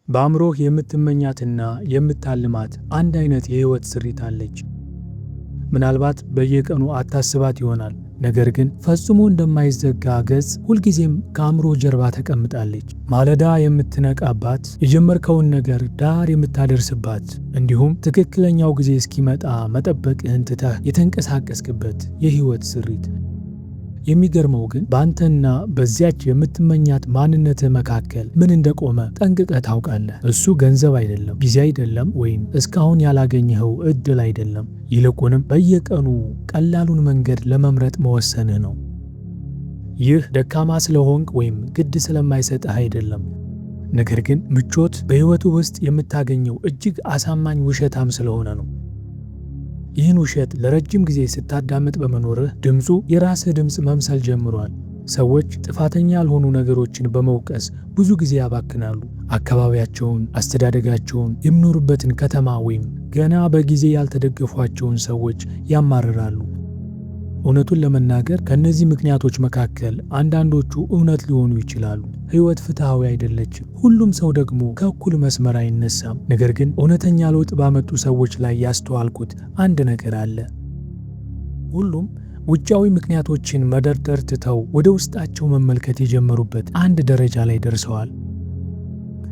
በአእምሮህ የምትመኛትና የምታልማት አንድ አይነት የህይወት ስሪት አለች። ምናልባት በየቀኑ አታስባት ይሆናል፣ ነገር ግን ፈጽሞ እንደማይዘጋ ገጽ ሁልጊዜም ከአእምሮ ጀርባ ተቀምጣለች። ማለዳ የምትነቃባት፣ የጀመርከውን ነገር ዳር የምታደርስባት፣ እንዲሁም ትክክለኛው ጊዜ እስኪመጣ መጠበቅህን ትተህ የተንቀሳቀስክበት የህይወት ስሪት። የሚገርመው ግን በአንተና በዚያች የምትመኛት ማንነትህ መካከል ምን እንደቆመ ጠንቅቀህ ታውቃለህ። እሱ ገንዘብ አይደለም፣ ጊዜ አይደለም፣ ወይም እስካሁን ያላገኘኸው እድል አይደለም። ይልቁንም በየቀኑ ቀላሉን መንገድ ለመምረጥ መወሰንህ ነው። ይህ ደካማ ስለሆንክ ወይም ግድ ስለማይሰጥህ አይደለም። ነገር ግን ምቾት በሕይወቱ ውስጥ የምታገኘው እጅግ አሳማኝ ውሸታም ስለሆነ ነው። ይህን ውሸት ለረጅም ጊዜ ስታዳምጥ በመኖርህ ድምፁ የራስህ ድምፅ መምሰል ጀምሯል። ሰዎች ጥፋተኛ ያልሆኑ ነገሮችን በመውቀስ ብዙ ጊዜ ያባክናሉ። አካባቢያቸውን፣ አስተዳደጋቸውን፣ የሚኖሩበትን ከተማ ወይም ገና በጊዜ ያልተደገፏቸውን ሰዎች ያማርራሉ። እውነቱን ለመናገር ከእነዚህ ምክንያቶች መካከል አንዳንዶቹ እውነት ሊሆኑ ይችላሉ። ሕይወት ፍትሐዊ አይደለችም። ሁሉም ሰው ደግሞ ከእኩል መስመር አይነሳም። ነገር ግን እውነተኛ ለውጥ ባመጡ ሰዎች ላይ ያስተዋልኩት አንድ ነገር አለ። ሁሉም ውጫዊ ምክንያቶችን መደርደር ትተው ወደ ውስጣቸው መመልከት የጀመሩበት አንድ ደረጃ ላይ ደርሰዋል።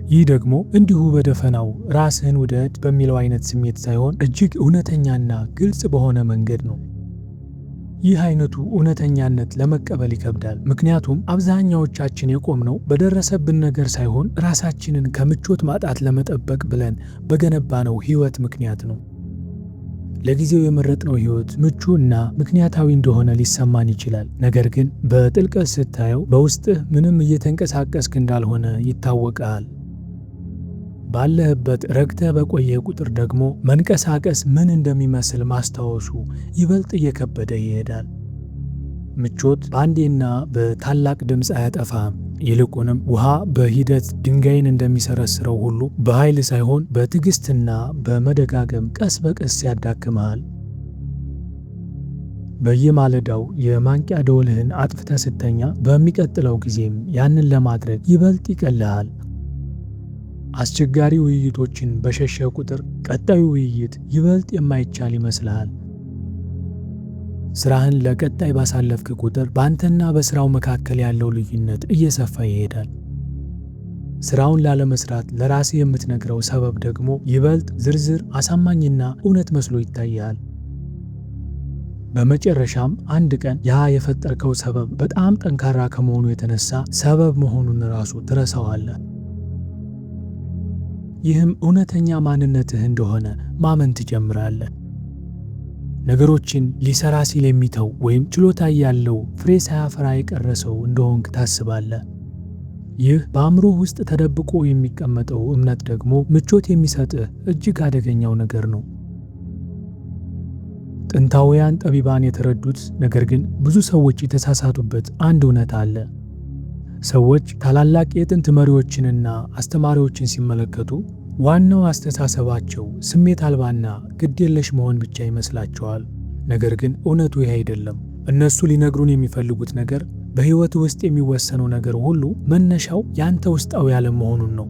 ይህ ደግሞ እንዲሁ በደፈናው ራስህን ውደድ በሚለው አይነት ስሜት ሳይሆን እጅግ እውነተኛና ግልጽ በሆነ መንገድ ነው። ይህ አይነቱ እውነተኛነት ለመቀበል ይከብዳል። ምክንያቱም አብዛኛዎቻችን የቆምነው በደረሰብን ነገር ሳይሆን ራሳችንን ከምቾት ማጣት ለመጠበቅ ብለን በገነባነው ሕይወት ምክንያት ነው። ለጊዜው የመረጥነው ሕይወት ምቹ እና ምክንያታዊ እንደሆነ ሊሰማን ይችላል። ነገር ግን በጥልቀት ስታየው በውስጥህ ምንም እየተንቀሳቀስክ እንዳልሆነ ይታወቃል። ባለህበት ረግተህ በቆየ ቁጥር ደግሞ መንቀሳቀስ ምን እንደሚመስል ማስታወሱ ይበልጥ እየከበደ ይሄዳል። ምቾት በአንዴና በታላቅ ድምፅ አያጠፋም። ይልቁንም ውሃ በሂደት ድንጋይን እንደሚሰረስረው ሁሉ በኃይል ሳይሆን በትዕግስትና በመደጋገም ቀስ በቀስ ያዳክመሃል። በየማለዳው የማንቂያ ደወልህን አጥፍተህ ስተኛ በሚቀጥለው ጊዜም ያንን ለማድረግ ይበልጥ ይቀልሃል። አስቸጋሪ ውይይቶችን በሸሸ ቁጥር ቀጣዩ ውይይት ይበልጥ የማይቻል ይመስልሃል። ስራህን ለቀጣይ ባሳለፍክ ቁጥር በአንተና በስራው መካከል ያለው ልዩነት እየሰፋ ይሄዳል። ስራውን ላለመስራት ለራስህ የምትነግረው ሰበብ ደግሞ ይበልጥ ዝርዝር፣ አሳማኝና እውነት መስሎ ይታያል። በመጨረሻም አንድ ቀን ያ የፈጠርከው ሰበብ በጣም ጠንካራ ከመሆኑ የተነሳ ሰበብ መሆኑን ራሱ ትረሳዋለህ። ይህም እውነተኛ ማንነትህ እንደሆነ ማመን ትጀምራለህ። ነገሮችን ሊሰራ ሲል የሚተው ወይም ችሎታ ያለው ፍሬ ሳያፈራ የቀረ ሰው እንደሆንክ ታስባለህ። ይህ በአእምሮህ ውስጥ ተደብቆ የሚቀመጠው እምነት ደግሞ ምቾት የሚሰጥህ እጅግ አደገኛው ነገር ነው። ጥንታውያን ጠቢባን የተረዱት ነገር ግን ብዙ ሰዎች የተሳሳቱበት አንድ እውነት አለ። ሰዎች ታላላቅ የጥንት መሪዎችንና አስተማሪዎችን ሲመለከቱ ዋናው አስተሳሰባቸው ስሜት አልባና ግዴለሽ መሆን ብቻ ይመስላቸዋል። ነገር ግን እውነቱ ይህ አይደለም። እነሱ ሊነግሩን የሚፈልጉት ነገር በሕይወት ውስጥ የሚወሰነው ነገር ሁሉ መነሻው ያንተ ውስጣዊ ዓለም መሆኑን ነው።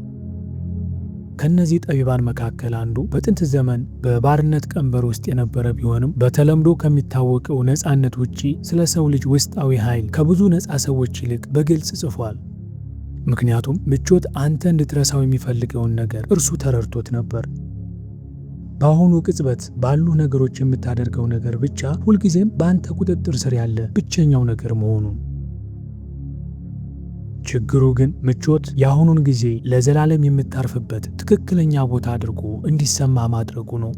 ከነዚህ ጠቢባን መካከል አንዱ በጥንት ዘመን በባርነት ቀንበር ውስጥ የነበረ ቢሆንም በተለምዶ ከሚታወቀው ነፃነት ውጪ ስለ ሰው ልጅ ውስጣዊ ኃይል ከብዙ ነፃ ሰዎች ይልቅ በግልጽ ጽፏል። ምክንያቱም ምቾት አንተ እንድትረሳው የሚፈልገውን ነገር እርሱ ተረድቶት ነበር። በአሁኑ ቅጽበት ባሉ ነገሮች የምታደርገው ነገር ብቻ ሁልጊዜም በአንተ ቁጥጥር ስር ያለ ብቸኛው ነገር መሆኑን። ችግሩ ግን ምቾት የአሁኑን ጊዜ ለዘላለም የምታርፍበት ትክክለኛ ቦታ አድርጎ እንዲሰማ ማድረጉ ነው።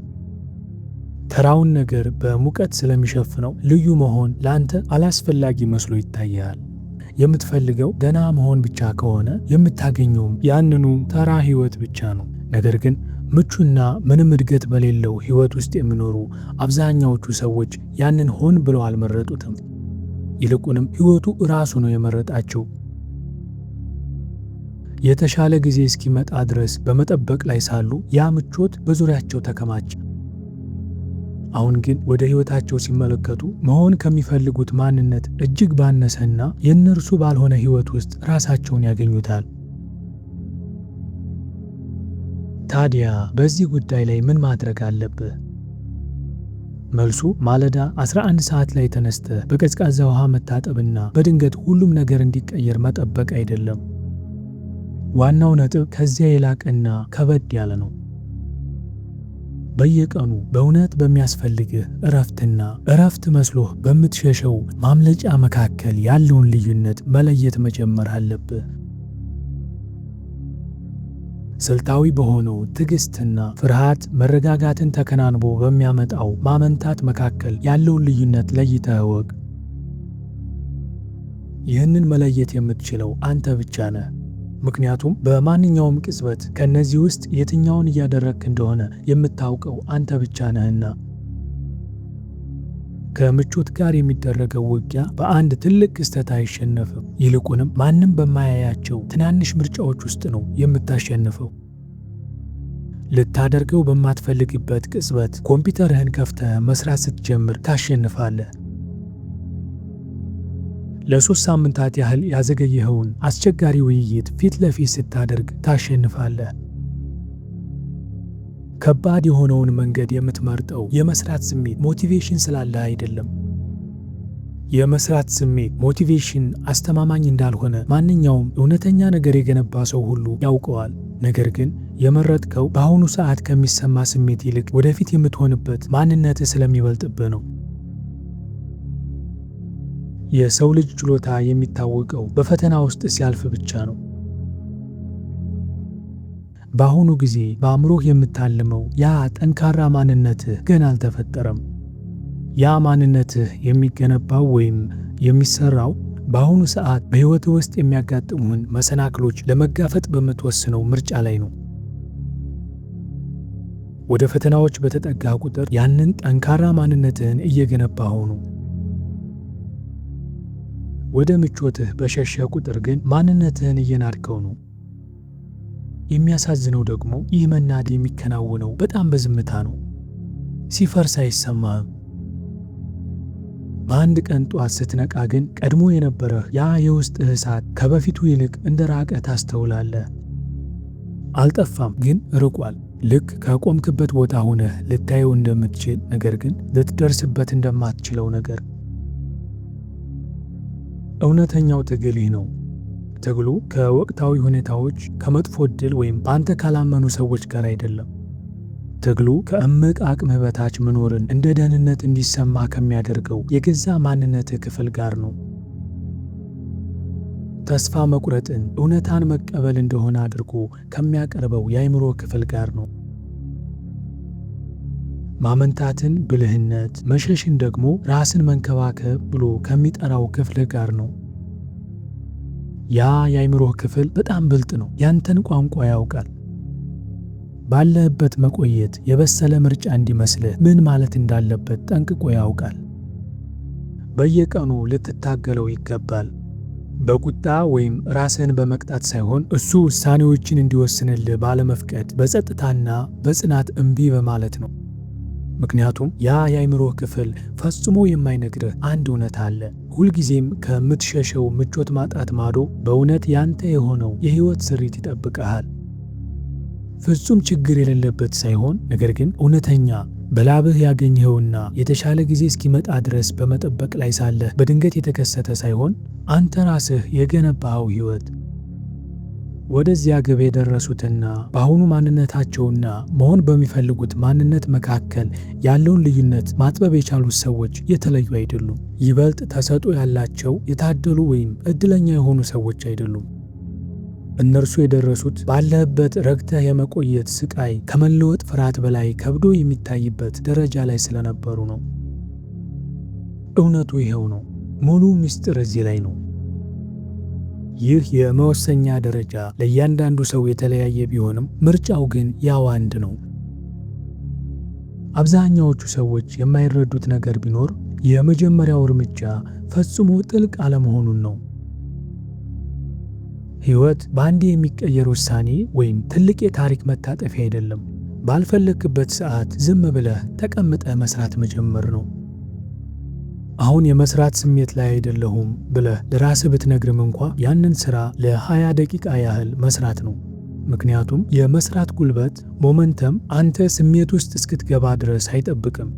ተራውን ነገር በሙቀት ስለሚሸፍነው ልዩ መሆን ለአንተ አላስፈላጊ መስሎ ይታያል። የምትፈልገው ደህና መሆን ብቻ ከሆነ የምታገኘውም ያንኑ ተራ ሕይወት ብቻ ነው። ነገር ግን ምቹና ምንም እድገት በሌለው ሕይወት ውስጥ የሚኖሩ አብዛኛዎቹ ሰዎች ያንን ሆን ብለው አልመረጡትም። ይልቁንም ሕይወቱ ራሱ ነው የመረጣቸው። የተሻለ ጊዜ እስኪመጣ ድረስ በመጠበቅ ላይ ሳሉ ያ ምቾት በዙሪያቸው ተከማቸ። አሁን ግን ወደ ሕይወታቸው ሲመለከቱ መሆን ከሚፈልጉት ማንነት እጅግ ባነሰና የእነርሱ ባልሆነ ሕይወት ውስጥ ራሳቸውን ያገኙታል። ታዲያ በዚህ ጉዳይ ላይ ምን ማድረግ አለብህ? መልሱ ማለዳ 11 ሰዓት ላይ ተነስተህ በቀዝቃዛ ውሃ መታጠብና በድንገት ሁሉም ነገር እንዲቀየር መጠበቅ አይደለም። ዋናው ነጥብ ከዚያ የላቀና ከበድ ያለ ነው። በየቀኑ በእውነት በሚያስፈልግህ እረፍት መስሎህ በምትሸሸው ማምለጫ መካከል ያለውን ልዩነት መለየት መጀመር አለብህ። ስልታዊ በሆነው ትዕግስትና ፍርሃት መረጋጋትን ተከናንቦ በሚያመጣው ማመንታት መካከል ያለውን ልዩነት ለይተህ እወቅ። ይህንን መለየት የምትችለው አንተ ብቻ ነህ። ምክንያቱም በማንኛውም ቅጽበት ከእነዚህ ውስጥ የትኛውን እያደረግክ እንደሆነ የምታውቀው አንተ ብቻ ነህና። ከምቾት ጋር የሚደረገው ውጊያ በአንድ ትልቅ ክስተት አይሸነፍም። ይልቁንም ማንም በማያያቸው ትናንሽ ምርጫዎች ውስጥ ነው የምታሸንፈው። ልታደርገው በማትፈልግበት ቅጽበት ኮምፒውተርህን ከፍተህ መስራት ስትጀምር ታሸንፋለህ። ለ3 ሳምንታት ያህል ያዘገየኸውን አስቸጋሪ ውይይት ፊት ለፊት ስታደርግ ታሸንፋለህ። ከባድ የሆነውን መንገድ የምትመርጠው የመስራት ስሜት ሞቲቬሽን ስላለህ አይደለም። የመስራት ስሜት ሞቲቬሽን አስተማማኝ እንዳልሆነ ማንኛውም እውነተኛ ነገር የገነባ ሰው ሁሉ ያውቀዋል። ነገር ግን የመረጥከው በአሁኑ ሰዓት ከሚሰማ ስሜት ይልቅ ወደፊት የምትሆንበት ማንነትህ ስለሚበልጥብህ ነው። የሰው ልጅ ችሎታ የሚታወቀው በፈተና ውስጥ ሲያልፍ ብቻ ነው። በአሁኑ ጊዜ በአእምሮህ የምታልመው ያ ጠንካራ ማንነትህ ገና አልተፈጠረም። ያ ማንነትህ የሚገነባው ወይም የሚሰራው በአሁኑ ሰዓት በሕይወትህ ውስጥ የሚያጋጥሙህን መሰናክሎች ለመጋፈጥ በምትወስነው ምርጫ ላይ ነው። ወደ ፈተናዎች በተጠጋ ቁጥር ያንን ጠንካራ ማንነትህን እየገነባኸው ነው። ወደ ምቾትህ በሸሸ ቁጥር ግን ማንነትህን እየናድከው ነው። የሚያሳዝነው ደግሞ ይህ መናድ የሚከናወነው በጣም በዝምታ ነው። ሲፈርስ አይሰማህም። በአንድ ቀን ጧት ስትነቃ ግን ቀድሞ የነበረህ ያ የውስጥህ እሳት ከበፊቱ ይልቅ እንደራቀ ታስተውላለህ። አልጠፋም፣ ግን ርቋል። ልክ ከቆምክበት ቦታ ሆነህ ልታየው እንደምትችል ነገር ግን ልትደርስበት እንደማትችለው ነገር። እውነተኛው ትግል ይህ ነው። ትግሉ ከወቅታዊ ሁኔታዎች፣ ከመጥፎ ዕድል ወይም በአንተ ካላመኑ ሰዎች ጋር አይደለም። ትግሉ ከእምቅ አቅምህ በታች መኖርን እንደ ደህንነት እንዲሰማ ከሚያደርገው የገዛ ማንነትህ ክፍል ጋር ነው። ተስፋ መቁረጥን እውነታን መቀበል እንደሆነ አድርጎ ከሚያቀርበው የአእምሮ ክፍል ጋር ነው። ማመንታትን ብልህነት፣ መሸሽን ደግሞ ራስን መንከባከብ ብሎ ከሚጠራው ክፍል ጋር ነው። ያ የአእምሮህ ክፍል በጣም ብልጥ ነው። ያንተን ቋንቋ ያውቃል። ባለህበት መቆየት የበሰለ ምርጫ እንዲመስልህ ምን ማለት እንዳለበት ጠንቅቆ ያውቃል። በየቀኑ ልትታገለው ይገባል። በቁጣ ወይም ራስህን በመቅጣት ሳይሆን እሱ ውሳኔዎችን እንዲወስንልህ ባለመፍቀድ በጸጥታና በጽናት እምቢ በማለት ነው። ምክንያቱም ያ የአእምሮህ ክፍል ፈጽሞ የማይነግርህ አንድ እውነት አለ። ሁልጊዜም ከምትሸሸው ምቾት ማጣት ማዶ በእውነት ያንተ የሆነው የሕይወት ስሪት ይጠብቅሃል። ፍጹም ችግር የሌለበት ሳይሆን ነገር ግን እውነተኛ በላብህ ያገኘኸውና የተሻለ ጊዜ እስኪመጣ ድረስ በመጠበቅ ላይ ሳለህ በድንገት የተከሰተ ሳይሆን አንተ ራስህ የገነባኸው ሕይወት። ወደዚያ ግብ የደረሱትና በአሁኑ ማንነታቸውና መሆን በሚፈልጉት ማንነት መካከል ያለውን ልዩነት ማጥበብ የቻሉት ሰዎች የተለዩ አይደሉም። ይበልጥ ተሰጥኦ ያላቸው የታደሉ ወይም ዕድለኛ የሆኑ ሰዎች አይደሉም። እነርሱ የደረሱት ባለህበት ረግተህ የመቆየት ስቃይ ከመለወጥ ፍርሃት በላይ ከብዶ የሚታይበት ደረጃ ላይ ስለነበሩ ነው። እውነቱ ይኸው ነው። ሙሉ ምስጢር እዚህ ላይ ነው። ይህ የመወሰኛ ደረጃ ለእያንዳንዱ ሰው የተለያየ ቢሆንም ምርጫው ግን ያው አንድ ነው። አብዛኛዎቹ ሰዎች የማይረዱት ነገር ቢኖር የመጀመሪያው እርምጃ ፈጽሞ ጥልቅ አለመሆኑን ነው። ሕይወት በአንዴ የሚቀየር ውሳኔ ወይም ትልቅ የታሪክ መታጠፊያ አይደለም። ባልፈለግክበት ሰዓት ዝም ብለህ ተቀምጠህ መስራት መጀመር ነው። አሁን የመስራት ስሜት ላይ አይደለሁም ብለህ ለራስህ ብትነግርም እንኳ ያንን ሥራ ለ20 ደቂቃ ያህል መስራት ነው። ምክንያቱም የመስራት ጉልበት ሞመንተም አንተ ስሜት ውስጥ እስክትገባ ድረስ አይጠብቅም።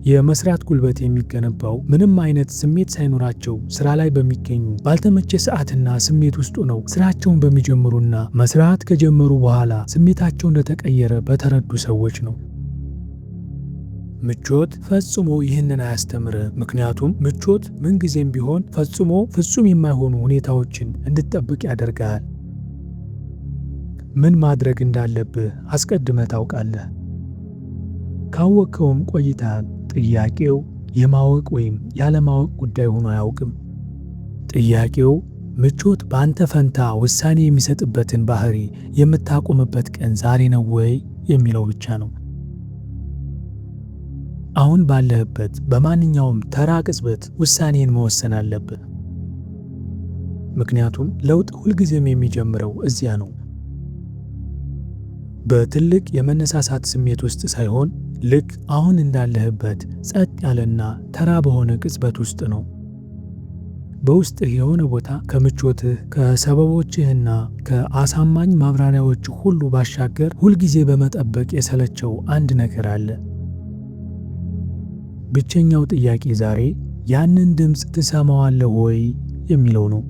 የመስራት ጉልበት የሚገነባው ምንም አይነት ስሜት ሳይኖራቸው ስራ ላይ በሚገኙ ባልተመቸ ሰዓትና ስሜት ውስጥ ነው ስራቸውን በሚጀምሩና መስራት ከጀመሩ በኋላ ስሜታቸው እንደተቀየረ በተረዱ ሰዎች ነው። ምቾት ፈጽሞ ይህንን አያስተምርም። ምክንያቱም ምቾት ምንጊዜም ቢሆን ፈጽሞ ፍጹም የማይሆኑ ሁኔታዎችን እንድትጠብቅ ያደርጋል። ምን ማድረግ እንዳለብህ አስቀድመህ ታውቃለህ። ካወቅከውም ቆይተሃል። ጥያቄው የማወቅ ወይም ያለማወቅ ጉዳይ ሆኖ አያውቅም። ጥያቄው ምቾት በአንተ ፈንታ ውሳኔ የሚሰጥበትን ባህሪ የምታቆምበት ቀን ዛሬ ነው ወይ የሚለው ብቻ ነው። አሁን ባለህበት በማንኛውም ተራ ቅጽበት ውሳኔን መወሰን አለብህ። ምክንያቱም ለውጥ ሁልጊዜም የሚጀምረው እዚያ ነው። በትልቅ የመነሳሳት ስሜት ውስጥ ሳይሆን ልክ አሁን እንዳለህበት ጸጥ ያለና ተራ በሆነ ቅጽበት ውስጥ ነው። በውስጥህ የሆነ ቦታ ከምቾትህ ከሰበቦችህና ከአሳማኝ ማብራሪያዎች ሁሉ ባሻገር ሁልጊዜ በመጠበቅ የሰለቸው አንድ ነገር አለ። ብቸኛው ጥያቄ ዛሬ ያንን ድምፅ ትሰማዋለህ ወይ የሚለው ነው።